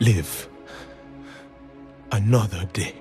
live another day.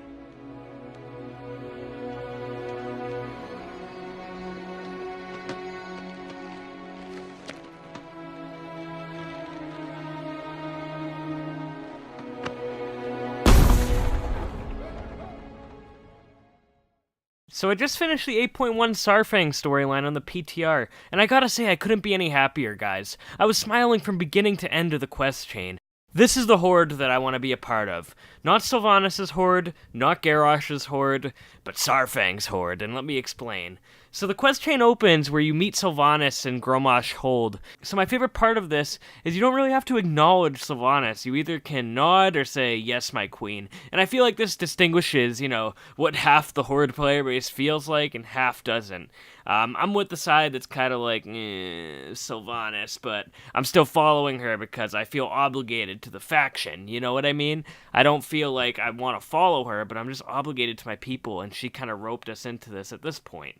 So I just finished the 8.1 Saurfang storyline on the PTR, and I gotta say I couldn't be any happier, guys. I was smiling from beginning to end of the quest chain. This is the horde that I want to be a part of. Not Sylvanas' horde, not Garrosh's horde, but Saurfang's horde, and let me explain. So the quest chain opens where you meet Sylvanas and Grommash Hold. So my favorite part of this is you don't really have to acknowledge Sylvanas. You either can nod or say, yes, my queen. And I feel like this distinguishes, what half the horde player base feels like and half doesn't. I'm with the side that's kind of like, Sylvanas, but I'm still following her because I feel obligated to the faction, you know what I mean? I don't feel like I want to follow her, but I'm just obligated to my people, and she kind of roped us into this at this point.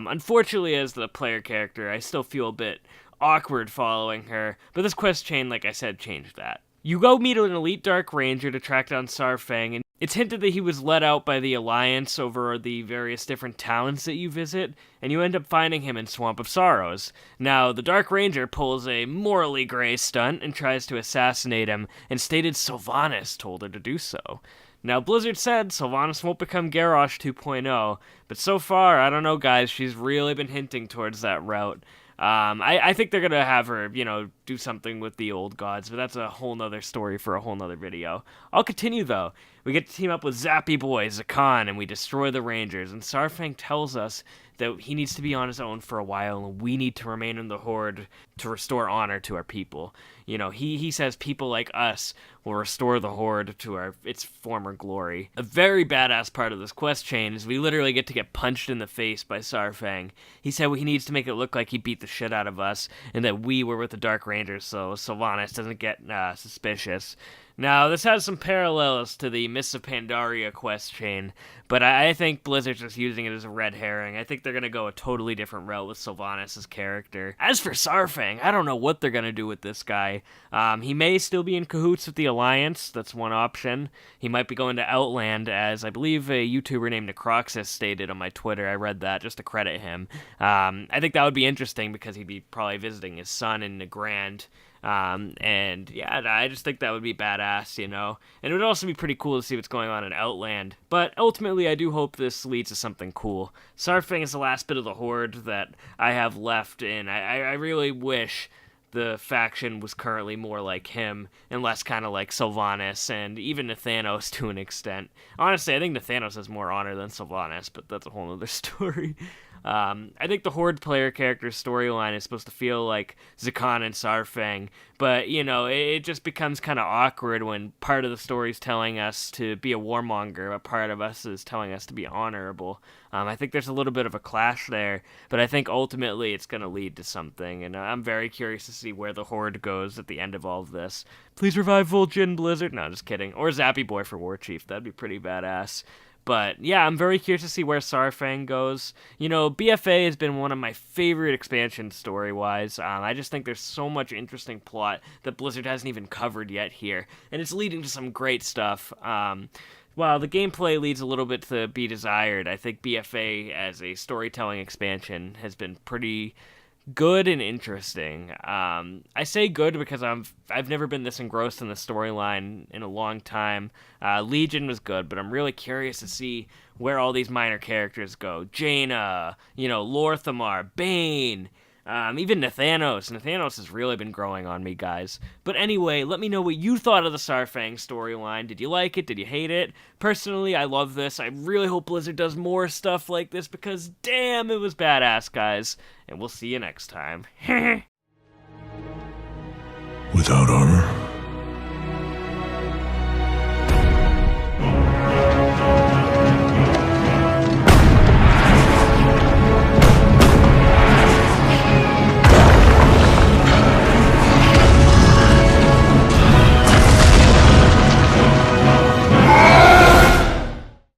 Unfortunately, as the player character, I still feel a bit awkward following her, but this quest chain, like I said, changed that. You go meet an elite Dark Ranger to track down Saurfang, and it's hinted that he was let out by the Alliance over the various different towns that you visit, and you end up finding him in Swamp of Sorrows. Now, the Dark Ranger pulls a morally gray stunt and tries to assassinate him, and stated Sylvanas told her to do so. Now, Blizzard said Sylvanas won't become Garrosh 2.0, but so far, I don't know, guys, she's really been hinting towards that route. I think they're gonna have her, do something with the old gods, but that's a whole nother story for a whole nother video. I'll continue, though. We get to team up with Zappy Boy, Zakan, and we destroy the Rangers, and Saurfang tells us that he needs to be on his own for a while, and we need to remain in the Horde to restore honor to our people. He says people like us will restore the Horde to its former glory. A very badass part of this quest chain is we literally get to get punched in the face by Saurfang. He said he needs to make it look like he beat the shit out of us, and that we were with the Dark Rangers, so Sylvanas doesn't get suspicious. Now, this has some parallels to the Mists of Pandaria quest chain, but I think Blizzard's just using it as a red herring. I think they're going to go a totally different route with Sylvanas' character. As for Saurfang, I don't know what they're going to do with this guy. He may still be in cahoots with the Alliance, that's one option. He might be going to Outland, as I believe a YouTuber named Necroxus stated on my Twitter. I read that just to credit him. I think that would be interesting because he'd be probably visiting his son in Nagrand. And yeah, I just think that would be badass, And it would also be pretty cool to see what's going on in Outland. But ultimately, I do hope this leads to something cool. Saurfang is the last bit of the Horde that I have left, and I really wish the faction was currently more like him and less kind of like Sylvanas and even Nathanos to an extent. Honestly, I think Nathanos has more honor than Sylvanas, but that's a whole other story. I think the Horde player character's storyline is supposed to feel like Zakan and Saurfang, but, it just becomes kind of awkward when part of the story's telling us to be a warmonger, but part of us is telling us to be honorable. I think there's a little bit of a clash there, but I think ultimately it's going to lead to something, and I'm very curious to see where the Horde goes at the end of all of this. Please revive Vol'jin, Blizzard. No, just kidding. Or Zappy Boy for War Chief. That'd be pretty badass. But yeah, I'm very curious to see where Saurfang goes. BFA has been one of my favorite expansions story-wise. I just think there's so much interesting plot that Blizzard hasn't even covered yet here, and it's leading to some great stuff. While the gameplay leaves a little bit to be desired, I think BFA as a storytelling expansion has been pretty good and interesting. I say good because I've never been this engrossed in the storyline in a long time. Legion was good, but I'm really curious to see where all these minor characters go. Jaina, Lorthamar, Bane, even Nathanos. Nathanos has really been growing on me, guys. But anyway, let me know what you thought of the Saurfang storyline. Did you like it? Did you hate it? Personally, I love this. I really hope Blizzard does more stuff like this because damn, it was badass, guys. And we'll see you next time. Without armor,